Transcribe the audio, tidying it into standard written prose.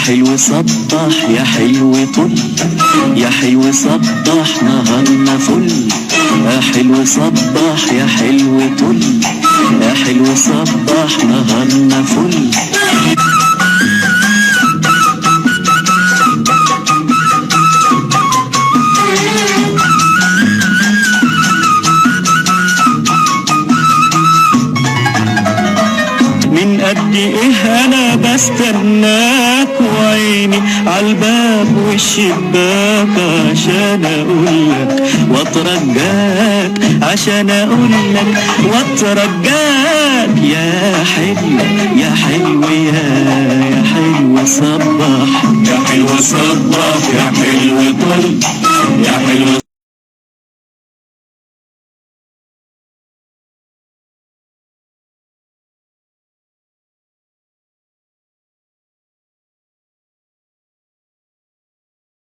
حلو صبح يا حلو طل، يا حلو صبح نهارنا فل. يا حلو صبح يا حلو طل، يا حلو صبح نهارنا فل. من قد ايه انا بستناك وعيني عالباب والشباك عشان اقولك واترجاك، عشان اقولك واترجاك. يا حلو يا حلو يا حلو صبح، يا حلو صبح يا حلو طل، يا حلو